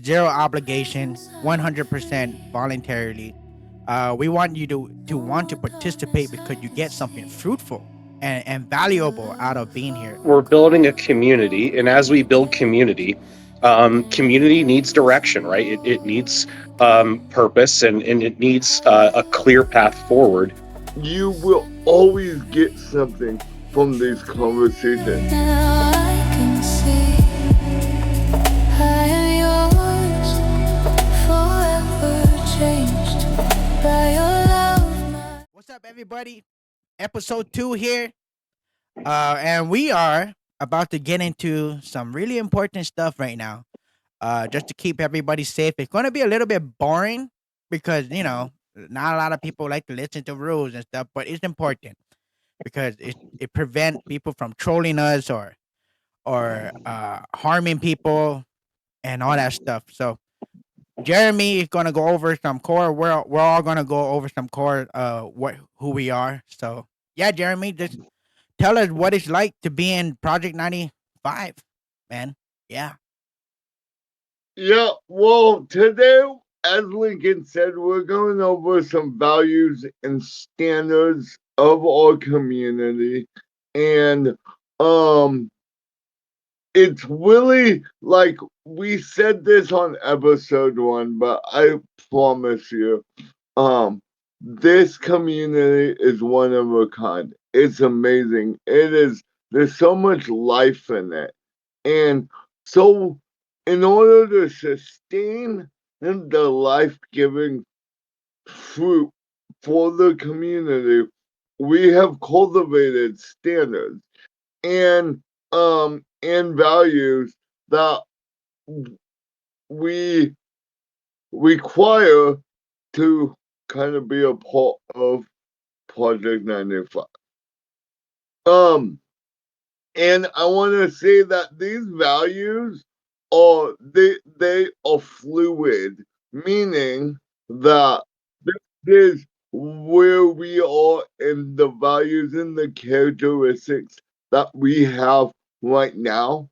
there's zero obligation, 100% voluntarily. We want you to want to participate because you get something fruitful and valuable out of being here. We're building a community, and as we build community, community needs direction, right? It needs purpose, and it needs a clear path forward. You will always get something from these conversations. What's up, everybody? Episode 2 here. And we are about to get into some really important stuff right now. Just to keep everybody safe. It's going to be a little bit boring because, not a lot of people like to listen to rules and stuff, but it's important because it prevents people from trolling us or harming people and all that stuff. So Jeremy is gonna go over some core. We're all gonna go over some core. What who we are. So yeah, Jeremy, just tell us what it's like to be in Project 95, man. Yeah. Yeah, well, today, as Lincoln said, we're going over some values and standards of our community. And um it's really like we said this on episode 1, but I promise you, um this community is one of a kind. It's amazing. There's so much life in it. And so, in order to sustain the life giving fruit for the community, we have cultivated standards and values that we require to kind of be a part of Project 95. Um, and I want to say that these values they are fluid, meaning that this is where we are in the values and the characteristics that we have right now,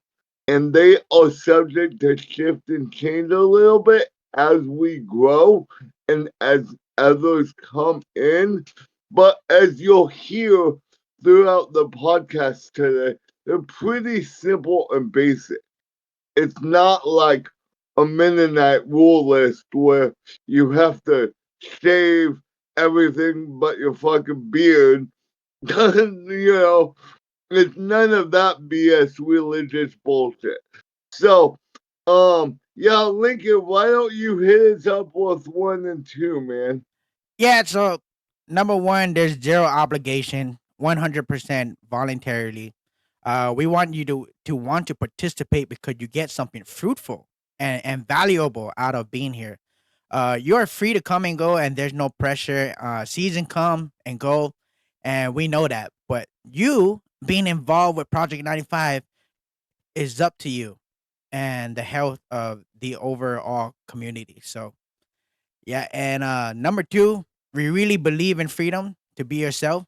and they are subject to shift and change a little bit as we grow and as others come in. But as you'll hear throughout the podcast today, they're pretty simple and basic. It's not like a Mennonite rule list where you have to shave everything but your fucking beard. You know, it's none of that BS religious bullshit. So, yeah, Lincoln, why don't you hit us up with 1 and 2, man? Yeah. So number one, there's zero obligation, 100% voluntarily. We want you to want to participate because you get something fruitful and valuable out of being here. You are free to come and go, and there's no pressure. Season come and go, and we know that. But you being involved with Project 95 is up to you and the health of the overall community. So yeah, and number two, we really believe in freedom to be yourself.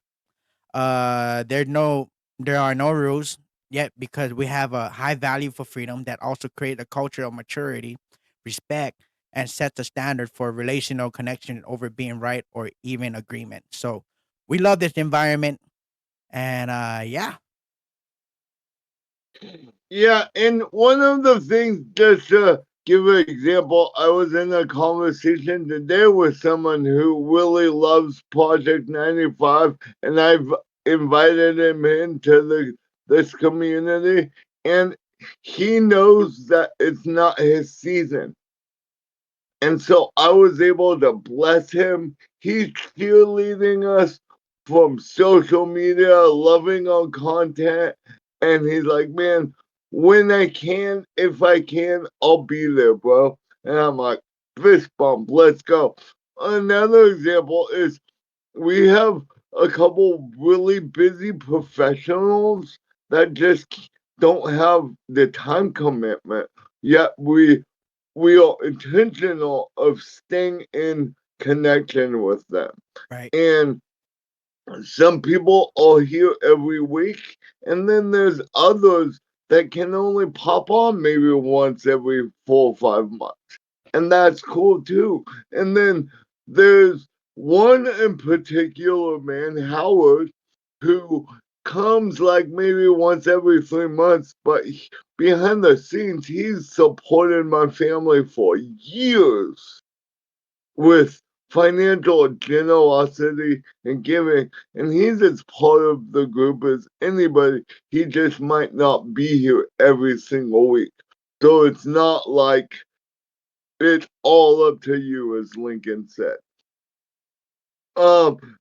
There's no there are no rules yet because we have a high value for freedom that also create a culture of maturity, respect, and sets a standard for relational connection over being right or even agreement. So we love this environment, and yeah. Yeah, and one of the things, just to give an example, I was in a conversation today with someone who really loves Project 95, and I've invited him into this community, and he knows that it's not his season. And so I was able to bless him. He's cheerleading us from social media, loving our content. And he's like, man, when I can, if I can, I'll be there, bro. And I'm like, fist bump, let's go. Another example is we have a couple really busy professionals that just don't have the time commitment. Yet we are intentional of staying in connection with them. Right. And some people are here every week, and then there's others that can only pop on maybe once every 4 or 5 months. And that's cool too. And then there's one in particular, man, Howard, who comes like maybe once every 3 months, but behind the scenes, he's supported my family for years with financial generosity and giving. And he's as part of the group as anybody. He just might not be here every single week. So it's not like it's all up to you, as Lincoln said.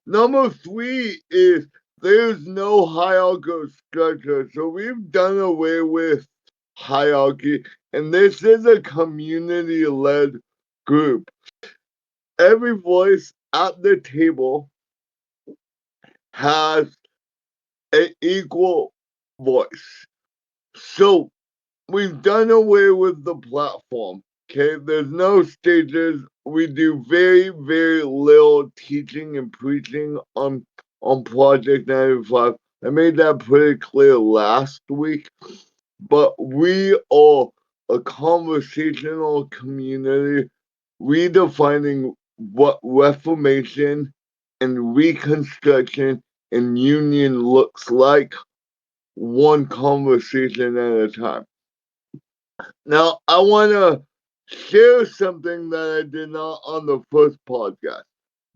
Number three is there's no hierarchical structure. So we've done away with hierarchy, and this is a community led group. Every voice at the table has an equal voice. So we've done away with the platform. Okay, there's no stages. We do very, very little teaching and preaching on Project 95. I made that pretty clear last week. But we are a conversational community redefining what reformation and reconstruction and union looks like, one conversation at a time. Now, I want to share something that I did not on the first podcast.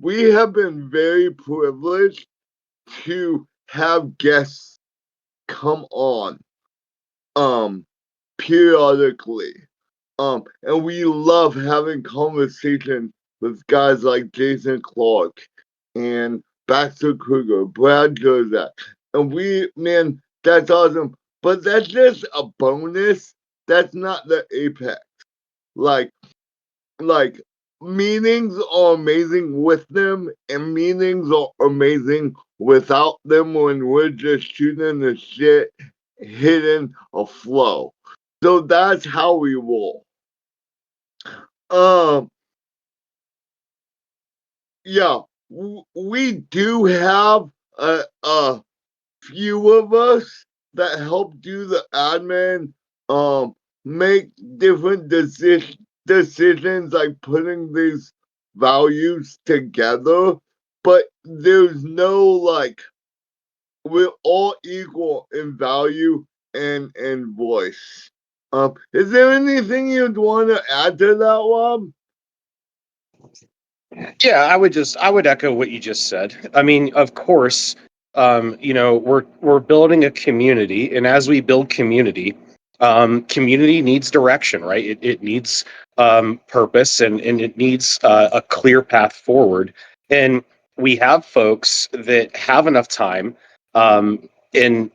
We have been very privileged to have guests come on um periodically. And we love having conversations with guys like Jason Clark and Baxter Kruger, Brad Jozak. And man, that's awesome. But that's just a bonus. That's not the apex. Like, like meetings are amazing with them, and meetings are amazing without them when we're just shooting the shit, hitting a flow. So that's how we roll. Um, yeah, we do have a few of us that help do the admin, um, make different decisions like putting these values together, but there's no like we're all equal in value and voice. Is there anything you'd want to add to that, Rob? Yeah, I would echo what you just said. I mean, of course, we're building a community, and as we build community, community needs direction, right? It needs purpose, and it needs a clear path forward. And we have folks that have enough time, and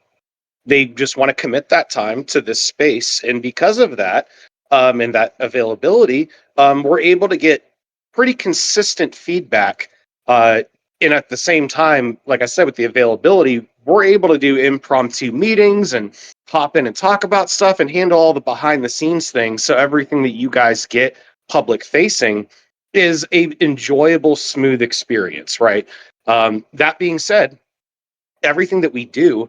they just want to commit that time to this space, and because of that, and that availability, we're able to get pretty consistent feedback, uh, and at the same time, like I said, with the availability, we're able to do impromptu meetings and pop in and talk about stuff and handle all the behind the scenes things, so everything that you guys get public facing is a enjoyable, smooth experience, right? That being said, everything that we do,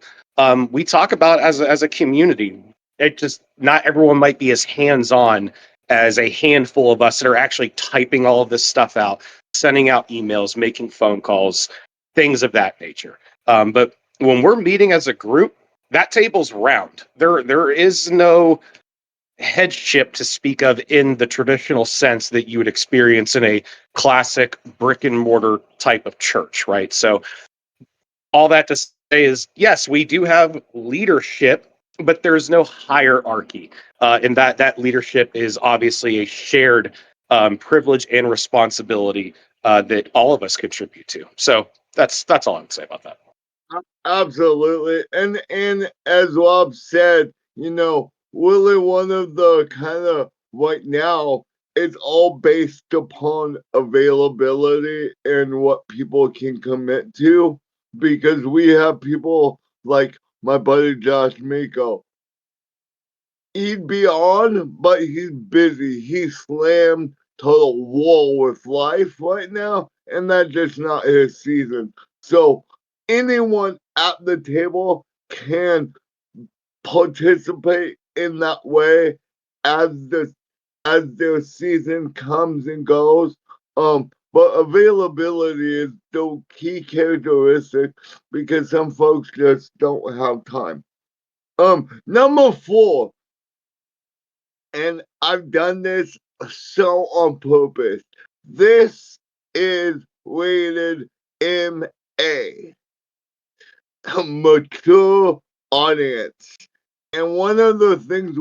we talk about as a community. It just, not everyone might be as hands on as a handful of us that are actually typing all of this stuff out, sending out emails, making phone calls, things of that nature. But when we're meeting as a group, that table's round. There is no headship to speak of in the traditional sense that you would experience in a classic brick and mortar type of church, right? So all that to say is, yes, we do have leadership, but there's no hierarchy, and that leadership is obviously a shared privilege and responsibility that all of us contribute to. So that's all I would say about that. Absolutely. And as Rob said, really one of the kind of right now, it's all based upon availability and what people can commit to. Because we have people like my buddy Josh Miko. He'd be on, but he's busy. He's slammed to the wall with life right now, and that's just not his season. So anyone at the table can participate in that way as the season comes and goes. But availability is the key characteristic because some folks just don't have time. Number 4, and I've done this so on purpose. This is rated MA, a mature audience. And one of the things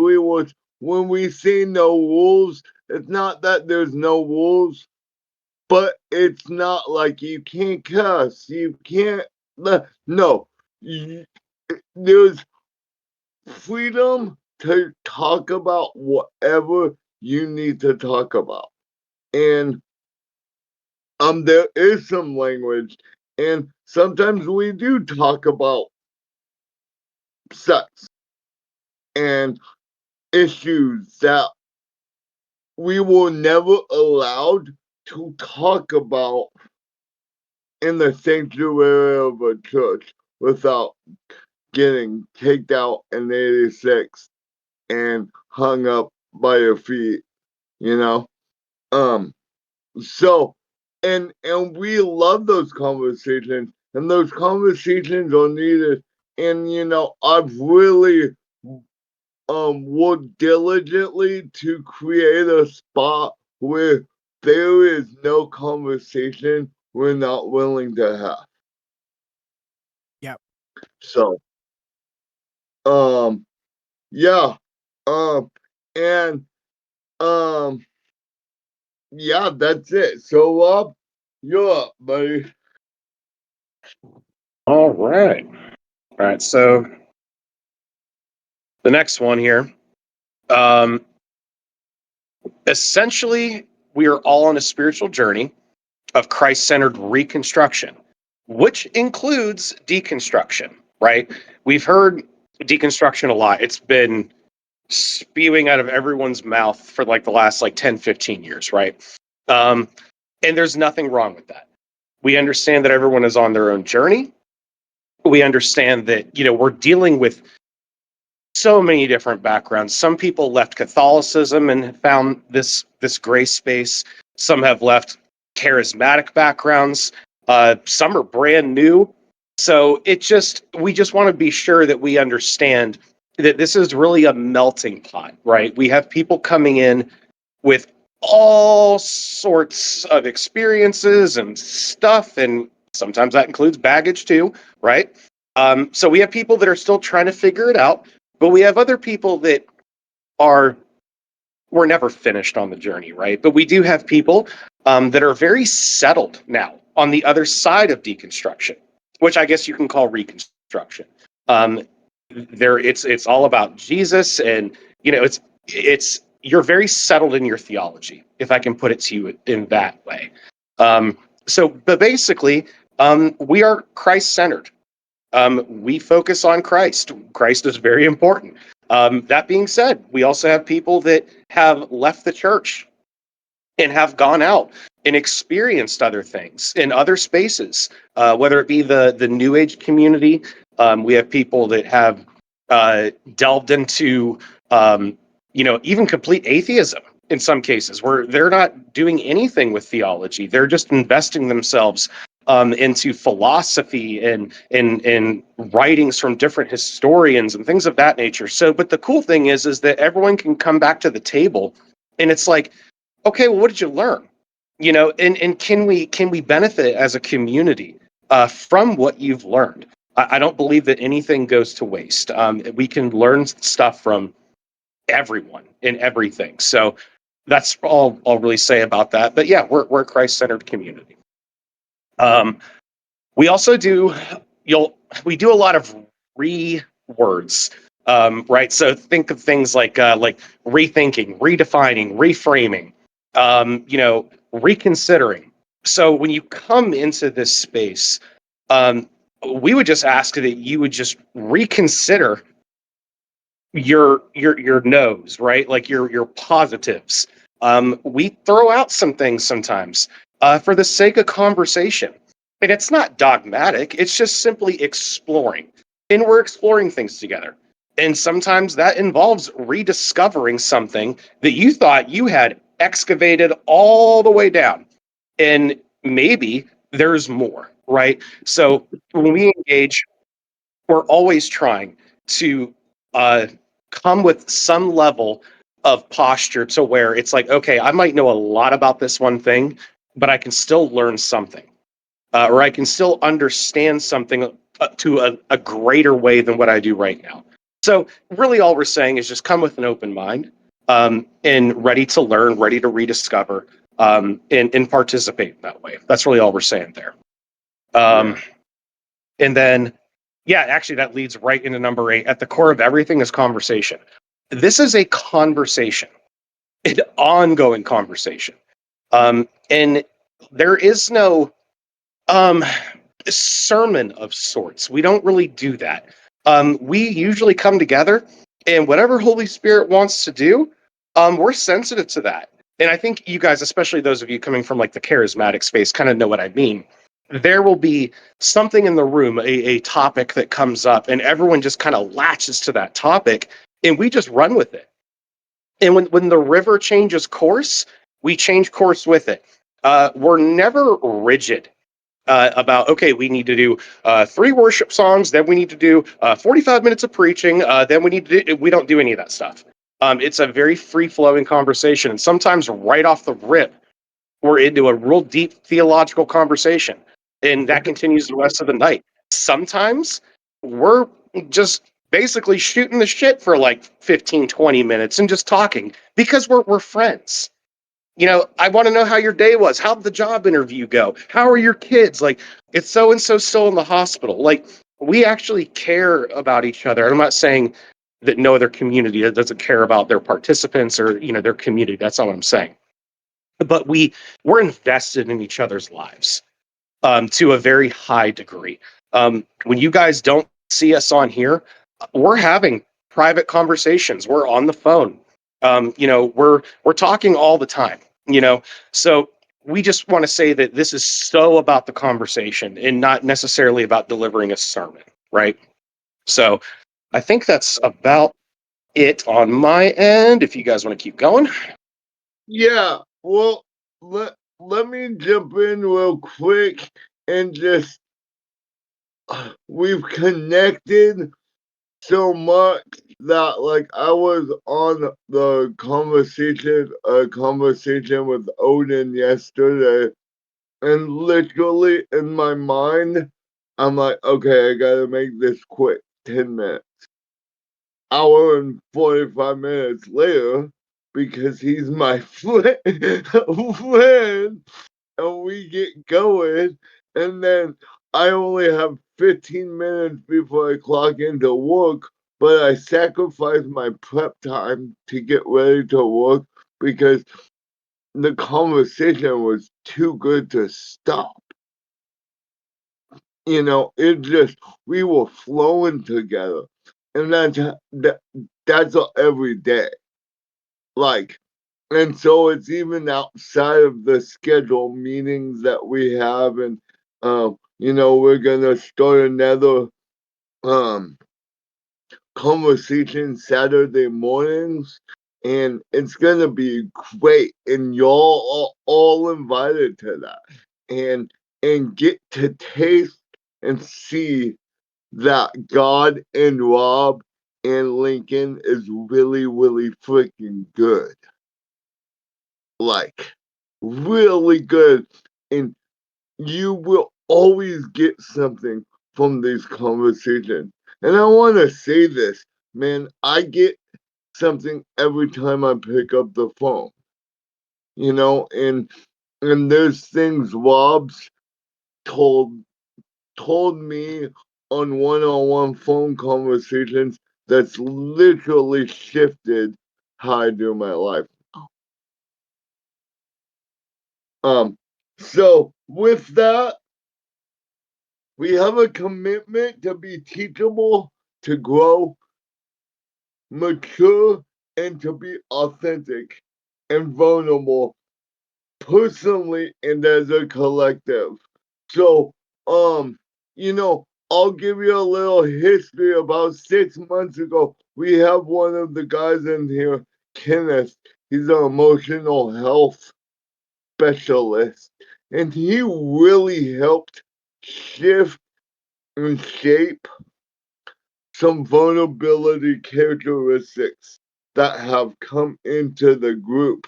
when we say no rules, it's not that there's no rules, but it's not like you can't cuss, you can't. No, there's freedom to talk about whatever you need to talk about. And there is some language, and sometimes we do talk about sex and issues that we were never allowed to talk about in the sanctuary of a church without getting kicked out in 86 and hung up by your feet, you know? Um, so and we love those conversations, and those conversations are needed. And I've really worked diligently to create a spot where there is no conversation we're not willing to have. Yep. So um yeah. Um and um yeah, that's it. So you're up, buddy. All right. All right. So the next one here. Um, Essentially, we are all on a spiritual journey of Christ centered reconstruction, which includes deconstruction, right? We've heard deconstruction a lot. It's been spewing out of everyone's mouth for like the last like 10, 15 years, right? Um, and there's nothing wrong with that. We understand that everyone is on their own journey. We understand that, we're dealing with so many different backgrounds. Some people left Catholicism and found this gray space. Some have left charismatic backgrounds. Some are brand new. So we just want to be sure that we understand that this is really a melting pot, right? We have people coming in with all sorts of experiences and stuff, and sometimes that includes baggage too, right? So we have people that are still trying to figure it out, but we have other people that are we're never finished on the journey, right? But we do have people that are very settled now on the other side of deconstruction, which I guess you can call reconstruction. Um, it's all about Jesus, and it's you're very settled in your theology, if I can put it to you in that way. But basically, we are Christ centered. We focus on Christ. Christ is very important. That being said, we also have people that have left the church and have gone out and experienced other things in other spaces, whether it be the New Age community. We have people that have delved into, even complete atheism in some cases, where they're not doing anything with theology. They're just investing themselves into philosophy and writings from different historians and things of that nature. So, but the cool thing is that everyone can come back to the table, and it's like, okay, well, what did you learn? And can we benefit as a community from what you've learned? I don't believe that anything goes to waste. We can learn stuff from everyone and everything. So that's all I'll really say about that. But yeah, we're a Christ-centered community. We also do we do a lot of re-words, right? So think of things like rethinking, redefining, reframing, reconsidering. So when you come into this space, um, we would just ask that you would just reconsider your no's, right? Like your positives. We throw out some things sometimes for the sake of conversation. And it's not dogmatic, it's just simply exploring. And we're exploring things together. And sometimes that involves rediscovering something that you thought you had excavated all the way down. And maybe there's more, right? So when we engage, we're always trying to uh, come with some level of posture to where it's like, okay, I might know a lot about this one thing, but I can still learn something, or I can still understand something to a greater way than what I do right now. So, really, all we're saying is just come with an open mind, and ready to learn, ready to rediscover, and participate in that way. That's really all we're saying there. Um, Yeah. and then, yeah, actually, that leads right into number 8. At the core of everything is conversation. This is a conversation, an ongoing conversation. And there is no um, sermon of sorts. We don't really do that. We usually come together, and whatever Holy Spirit wants to do, we're sensitive to that. And I think you guys, especially those of you coming from like the charismatic space, kind of know what I mean. There will be something in the room, a topic that comes up, and everyone just kind of latches to that topic, and we just run with it. And when the river changes course, we change course with it. We're never rigid about, okay, we need to do 3 worship songs, then we need to do 45 minutes of preaching, then we need to do, we don't do any of that stuff. It's a very free flowing conversation, and sometimes right off the rip we're into a real deep theological conversation, and that continues the rest of the night. Sometimes we're just basically shooting the shit for like 15-20 minutes and just talking because we're friends. I want to know how your day was. How'd the job interview go? How are your kids? Like, it's so and so still in the hospital. Like, we actually care about each other. And I'm not saying that no other community doesn't care about their participants or their community. That's not what I'm saying. But we're invested in each other's lives, to a very high degree. When you guys don't see us on here, we're having private conversations. We're on the phone. We're talking all the time. So we just want to say that this is so about the conversation and not necessarily about delivering a sermon, right? So I think that's about it on my end. If you guys want to keep going. Yeah. Well, let me jump in real quick and just we've connected so much that like I was on the conversation with Odin yesterday, and literally in my mind I'm like, okay, I gotta make this quick, 10 minutes. Hour and 45 minutes later, because he's my friend, and we get going, and then I only have 15 minutes before I clock into work, but I sacrifice my prep time to get ready to work because the conversation was too good to stop. It just we were flowing together, and that's every day. Like, and so it's even outside of the scheduled meetings that we have, and we're gonna start another um conversation Saturday mornings, and it's gonna be great, and y'all are all invited to that, and get to taste and see that God and Rob and Lincoln is really, really freaking good. Like, really good. And you will always get something from these conversations. And I want to say this, man, I get something every time I pick up the phone, and there's things Rob's told told me on one-on-one phone conversations that's literally shifted how I do my life. Um, so with that, we have a commitment to be teachable, to grow, mature, and to be authentic and vulnerable personally and as a collective. So, you know, I'll give you a little history. About 6 months ago, we have one of the guys in here, Kenneth. He's an emotional health specialist, and he really helped shift and shape some vulnerability characteristics that have come into the group.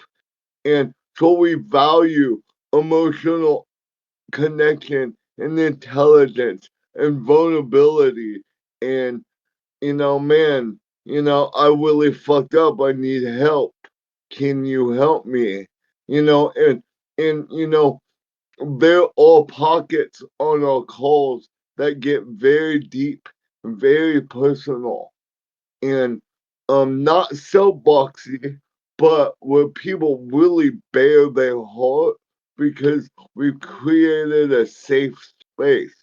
And so we value emotional connection and intelligence and vulnerability. And, man, I really fucked up. I need help. Can you help me? And there are pockets on our calls that get very deep, very personal, and not soapboxy, but where people really bare their heart because we've created a safe space.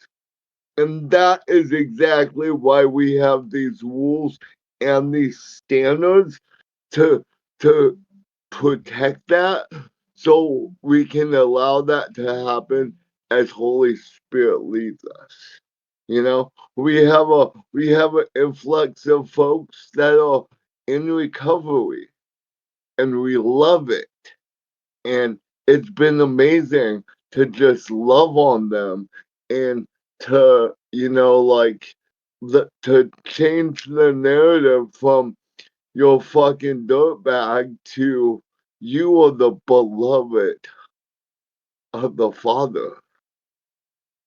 And that is exactly why we have these rules and these standards to to protect that, so we can allow that to happen as Holy Spirit leads us. We have an influx of folks that are in recovery, and we love it. And it's been amazing to just love on them, and to to change the narrative from "you're fucking dirtbag" to "you are the beloved of the Father.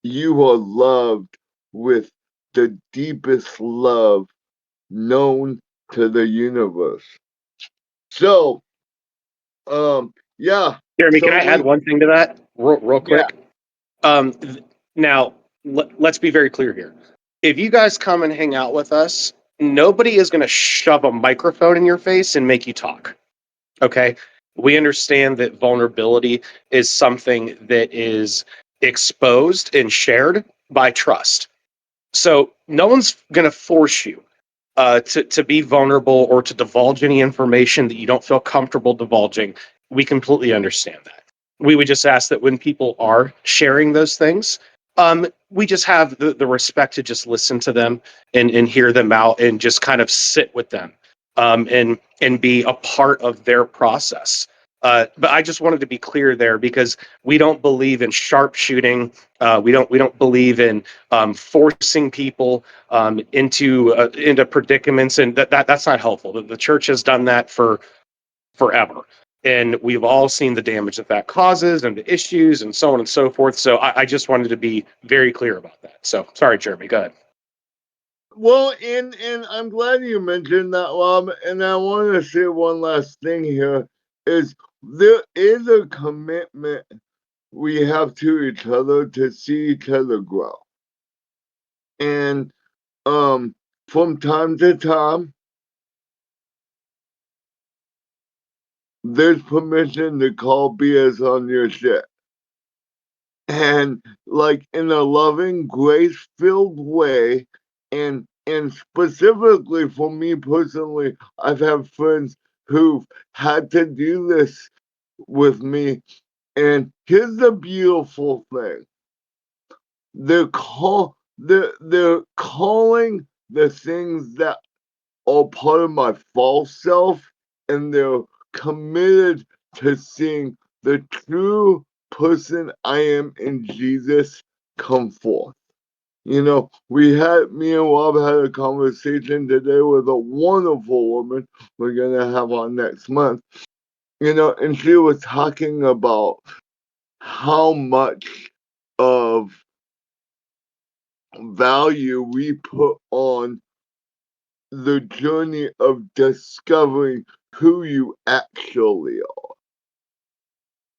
You are loved with the deepest love known to the universe." So, yeah. Jeremy, can So I add we, one thing to that real yeah, quick? Now, let's be very clear here. If you guys come and hang out with us, nobody is going to shove a microphone in your face and make you talk. Okay? We understand that vulnerability is something that is exposed and shared by trust. So no one's going to force you to be vulnerable or to divulge any information that you don't feel comfortable divulging. We completely understand that. We would just ask that when people are sharing those things, we just have the respect to just listen to them and hear them out and just kind of sit with them, and be a part of their process. But I just wanted to be clear there because we don't believe in sharpshooting. We don't believe in forcing people into predicaments, and that's not helpful. The church has done that for forever, and we've all seen the damage that causes and the issues and so on and so forth. So I just wanted to be very clear about that. So sorry, Jeremy, go ahead. well, and I'm glad you mentioned that, Rob. And I want to say one last thing here: is there is a commitment we have to each other to see each other grow, and from time to time, there's permission to call BS on your shit. And like in a loving, grace-filled way, and specifically for me personally, I've had friends who've had to do this with me. And here's the beautiful thing. They're calling the things that are part of my false self, and they're committed to seeing the true person I am in Jesus come forth. Me and Rob had a conversation today with a wonderful woman we're gonna have on next month. And she was talking about how much of value we put on the journey of discovering who you actually are.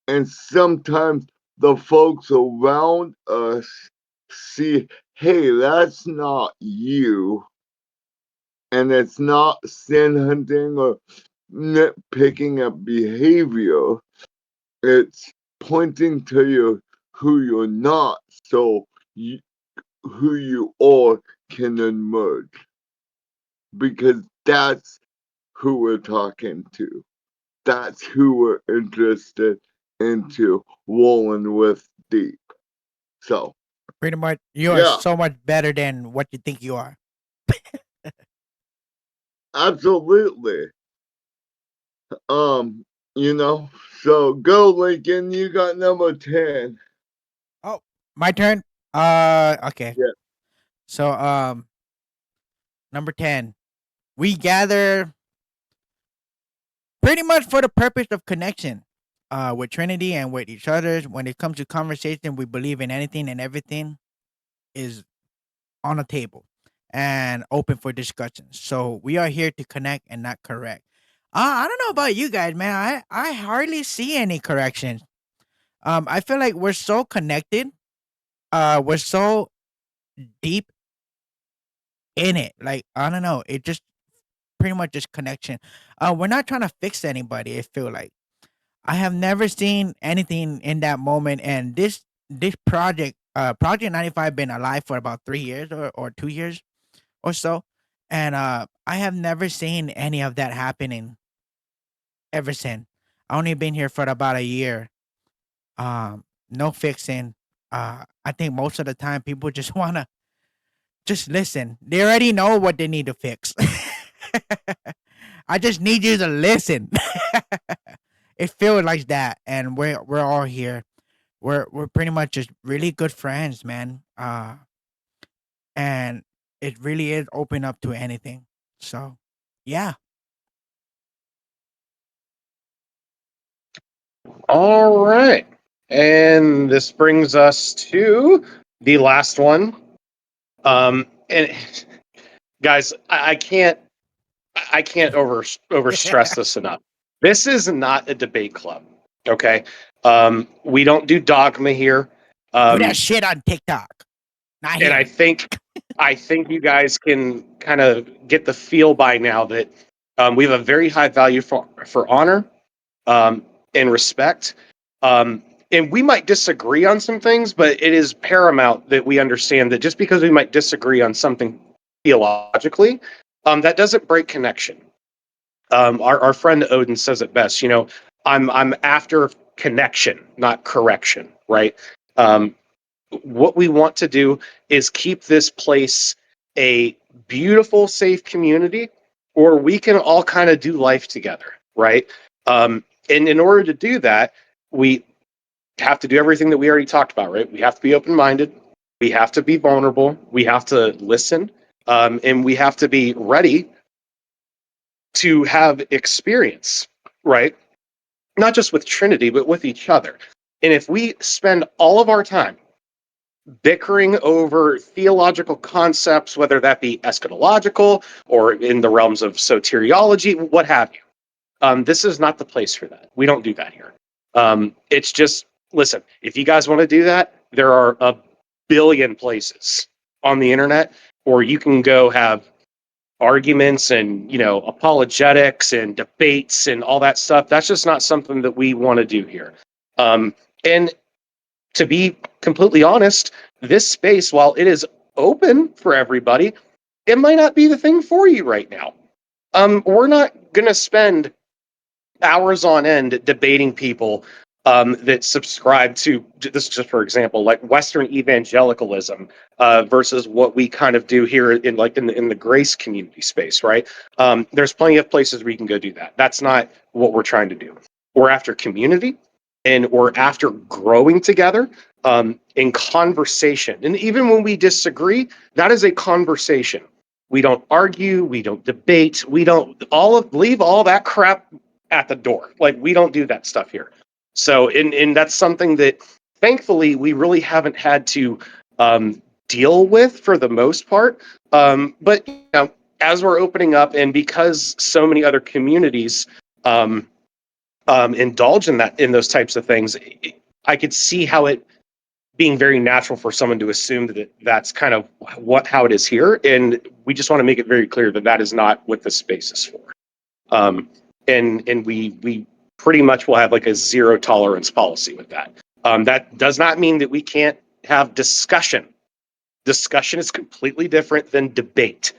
And sometimes the folks around us see, hey, that's not you. And it's not sin hunting or nitpicking at behavior. It's pointing to you who you're not, so you, who you are can emerge. Because that's who we're talking to. That's who we're interested into rolling with deep. So Pretty much, you are Yeah, so much better than what you think you are. absolutely. Um, you know, so go Lincoln, you got number 10. Oh, my turn. Okay. Yeah. So, number 10, we gather pretty much for the purpose of connection. With Trinity and with each other. When it comes to conversation, we believe in anything and everything is on the table and open for discussion. So we are here to connect and not correct. I don't know about you guys, man. I hardly see any corrections. I feel like we're so connected. We're so deep in it. Like I don't know. It just pretty much just connection. We're not trying to fix anybody. I feel like I have never seen anything in that moment. And this project, Project 95, been alive for about 3 years or 2 years or so, and I have never seen any of that happening ever since. I only been here for about a year. No fixing. I think most of the time people just wanna just listen. They already know what they need to fix. I just need you to listen. It feels like that, and we're all here. We're pretty much just really good friends, man. And it really is open up to anything. So, yeah. All right. And this brings us to the last one. And guys, I can't over stress this enough. This is not a debate club. Okay. We don't do dogma here. Do that Um, shit on TikTok. Not and here. I think you guys can kind of get the feel by now that we have a very high value for honor, um, and respect. Um, and we might disagree on some things, but it is paramount that we understand that just because we might disagree on something theologically, that doesn't break connection. Our friend Odin says it best. You know, I'm after connection, not correction. Right. Um, what we want to do is keep this place a beautiful, safe community, or we can all kind of do life together, right? And in order to do that, we have to do everything that we already talked about, right? We have to be open minded, we have to be vulnerable, we have to listen, and we have to be ready to have experience, right? Not just with Trinity, but with each other. And if we spend all of our time bickering over theological concepts, whether that be eschatological or in the realms of soteriology, what have you. This is not the place for that. We don't do that here. It's just, listen, if you guys want to do that, there are a billion places on the internet where you can go have arguments and, apologetics and debates and all that stuff. That's just not something that we want to do here. And to be completely honest, this space, while it is open for everybody, it might not be the thing for you right now. We're not going to spend hours on end debating people that subscribe to this, just for example, like Western evangelicalism versus what we kind of do here in the grace community space, right? There's plenty of places where you can go do that. That's not what we're trying to do. We're after community, and we're after growing together in conversation. And even when we disagree, that is a conversation. We don't argue, we don't debate, we don't leave all that crap at the door. Like we don't do that stuff here. So, and that's something that thankfully we really haven't had to deal with for the most part. But as we're opening up, and because so many other communities indulge in those types of things, I could see how it being very natural for someone to assume that that's kind of how it is here, and we just want to make it very clear that that is not what the space is for. Um, and we pretty much will have like a zero tolerance policy with that. That does not mean that we can't have discussion. Discussion is completely different than debate.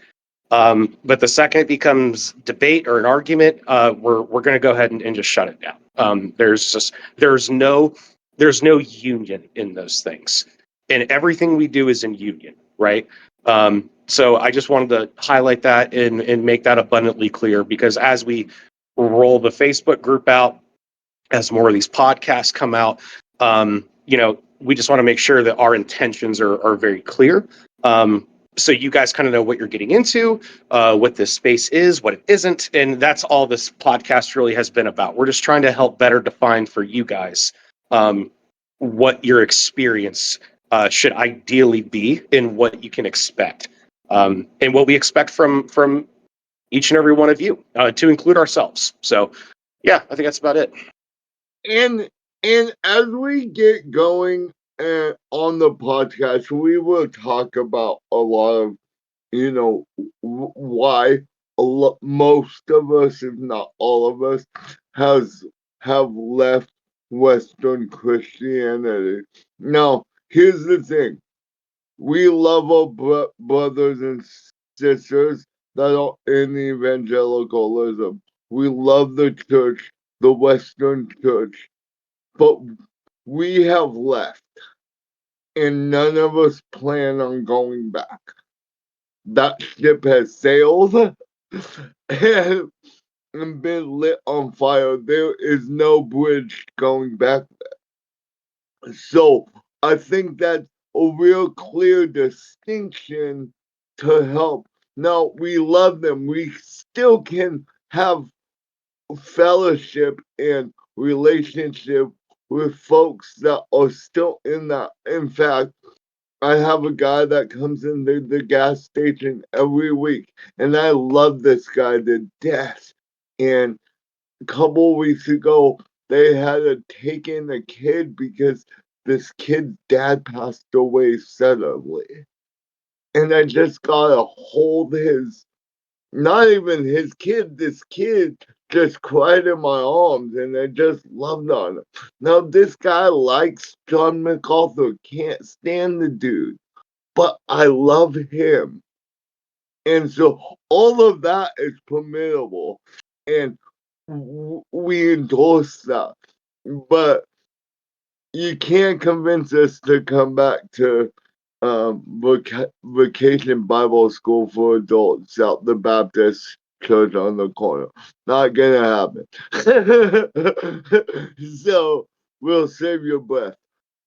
But the second it becomes debate or an argument, we're going to go ahead and just shut it down. There's no union in those things. and everything we do is in union, right? So I just wanted to highlight that and make that abundantly clear, because as we roll the Facebook group out, as more of these podcasts come out, we just want to make sure that our intentions are very clear. So you guys kind of know what you're getting into, what this space is, what it isn't. And that's all this podcast really has been about. We're just trying to help better define for you guys what your experience should ideally be and what you can expect. And what we expect from each and every one of you, to include ourselves. So, yeah, I think that's about it. And as we get going on the podcast, we will talk about a lot of, why most of us, if not all of us, have left Western Christianity. Now, here's the thing: we love our brothers and sisters that are in evangelicalism. We love the church, the Western church, but we have left, and none of us plan on going back. That ship has sailed and been lit on fire. There is no bridge going back. So I think that's a real clear distinction to help. Now, we love them. We still can have fellowship and relationship with folks that are still in that. In fact, I have a guy that comes in the gas station every week, and I love this guy to death. And a couple weeks ago, they had to take in a kid because this kid's dad passed away suddenly. And I just gotta hold his, not even his kid, this kid just cried in my arms, and I just loved on him. Now, this guy likes John MacArthur, can't stand the dude, but I love him. And so all of that is permissible, and we endorse that. But you can't convince us to come back to vacation Bible school for adults out the Baptist church on the corner. Not gonna happen. So we'll save your breath.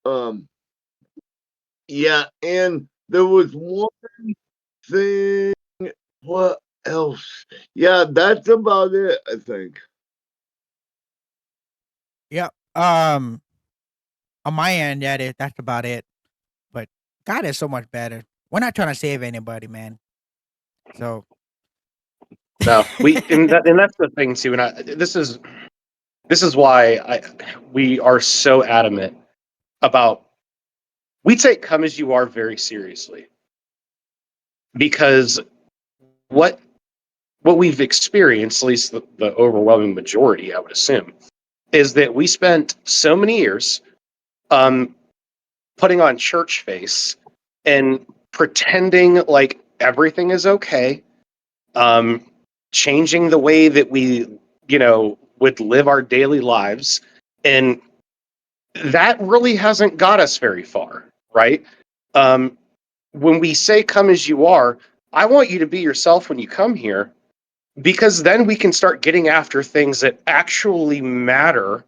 Um, yeah, and there was one thing. What else? Yeah, that's about it, I think. Yep. On my end, that's about it. But God is so much better. We're not trying to save anybody, man. So No, and that's the thing too. And this is why we are so adamant about, we take "come as you are" very seriously, because what what we've experienced, at least the overwhelming majority, I would assume, is that we spent so many years um, putting on church face and pretending like everything is okay, um, changing the way that we, would live our daily lives. And that really hasn't got us very far, right? Um, when we say "come as you are," I want you to be yourself when you come here, because then we can start getting after things that actually matter,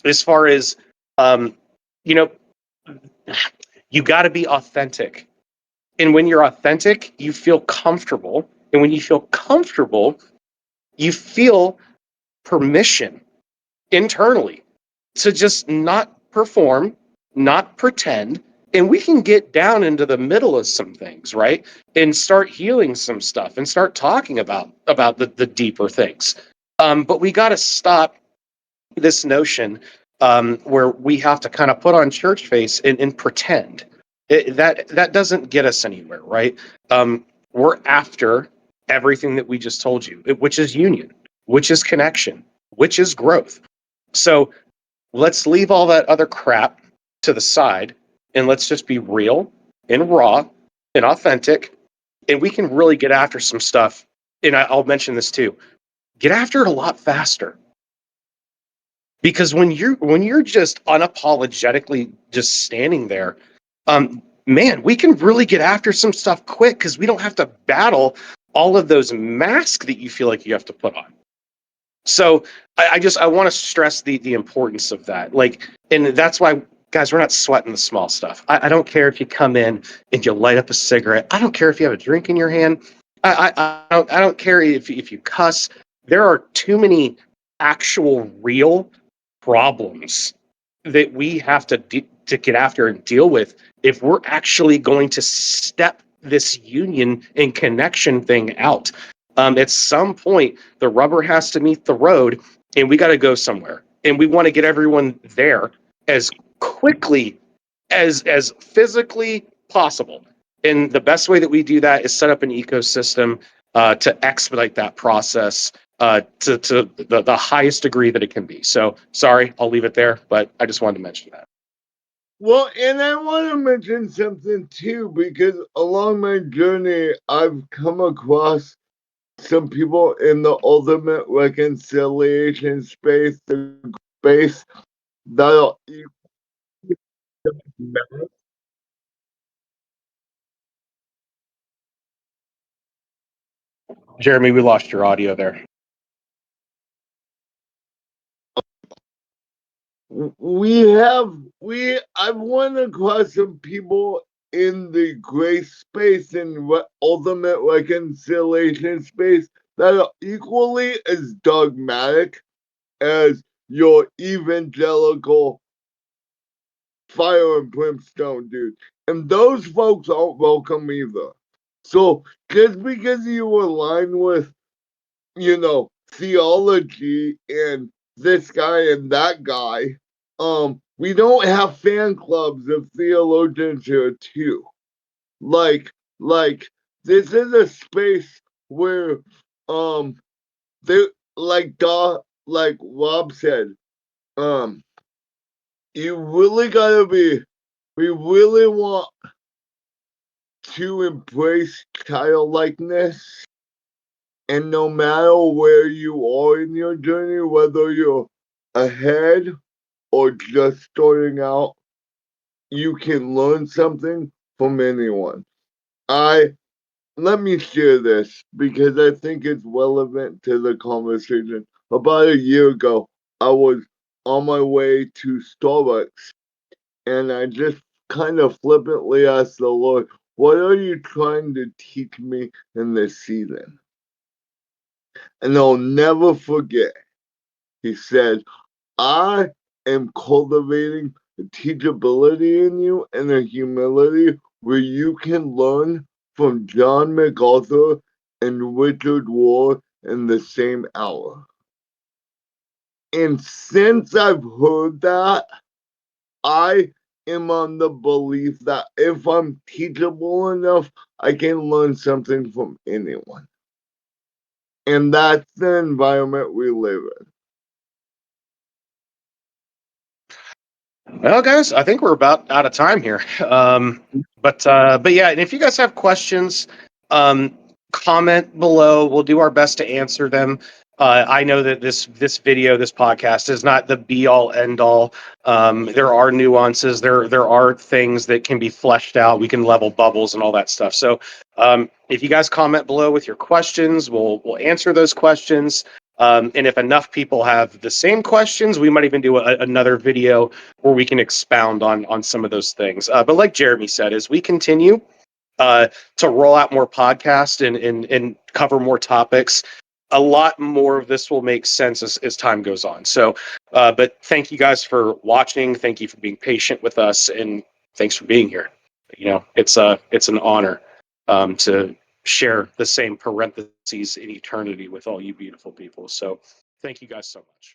as far as, um, you know, you got to be authentic. And when you're authentic, you feel comfortable. And when you feel comfortable, you feel permission internally to just not perform, not pretend, and we can get down into the middle of some things, right? And start healing some stuff and start talking about the deeper things. But we got to stop this notion, where we have to kind of put on church face and pretend. That doesn't get us anywhere, right? We're after everything that we just told you, which is union, which is connection, which is growth. So let's leave all that other crap to the side, and let's just be real and raw and authentic, and we can really get after some stuff. And I'll mention this too: get after it a lot faster, because when you're just unapologetically just standing there, man, we can really get after some stuff quick because we don't have to battle all of those masks that you feel like you have to put on. So I want to stress the importance of that. Like, and that's why, guys, we're not sweating the small stuff. I don't care if you come in and you light up a cigarette. I don't care if you have a drink in your hand. I don't care if you cuss. There are too many actual real problems that we have to get after and deal with if we're actually going to step this union and connection thing out. At some point, the rubber has to meet the road, and we got to go somewhere. And we want to get everyone there as quickly as physically possible. And the best way that we do that is set up an ecosystem to expedite that process to the highest degree that it can be. So sorry, I'll leave it there, but I just wanted to mention that. Well, and I want to mention something too, because along my journey, I've come across some people in the ultimate reconciliation space, the space that'll Jeremy, we lost your audio there. I've run across some people in the grace space and ultimate reconciliation space that are equally as dogmatic as your evangelical fire and brimstone dude. And those folks aren't welcome either. So just because you align with, theology and this guy and that guy, we don't have fan clubs of theologians here too. Like, like this is a space where, um, there, like Rob said, um, you really gotta be. We really want to embrace childlikeness, and no matter where you are in your journey, whether you're ahead or just starting out, you can learn something from anyone. I Let me share this because I think it's relevant to the conversation. About a year ago, I was on my way to Starbucks and I just kind of flippantly asked the Lord, "What are you trying to teach me in this season?" And I'll never forget, He said, "I am cultivating a teachability in you and a humility where you can learn from John MacArthur and Richard Rohr in the same hour." And since I've heard that, I am on the belief that if I'm teachable enough, I can learn something from anyone. And that's the environment we live in. Well, guys, I think we're about out of time here. But yeah, and if you guys have questions, um, comment below. We'll do our best to answer them. I know that this video, this podcast, is not the be all end all. There are nuances. There are things that can be fleshed out. We can level bubbles and all that stuff. So if you guys comment below with your questions, we'll answer those questions. And if enough people have the same questions, we might even do another video where we can expound on some of those things. But like Jeremy said, as we continue to roll out more podcasts and cover more topics, a lot more of this will make sense as time goes on. So, but thank you guys for watching. Thank you for being patient with us, and thanks for being here. It's an honor to share the same parentheses in eternity with all you beautiful people. So, thank you guys so much.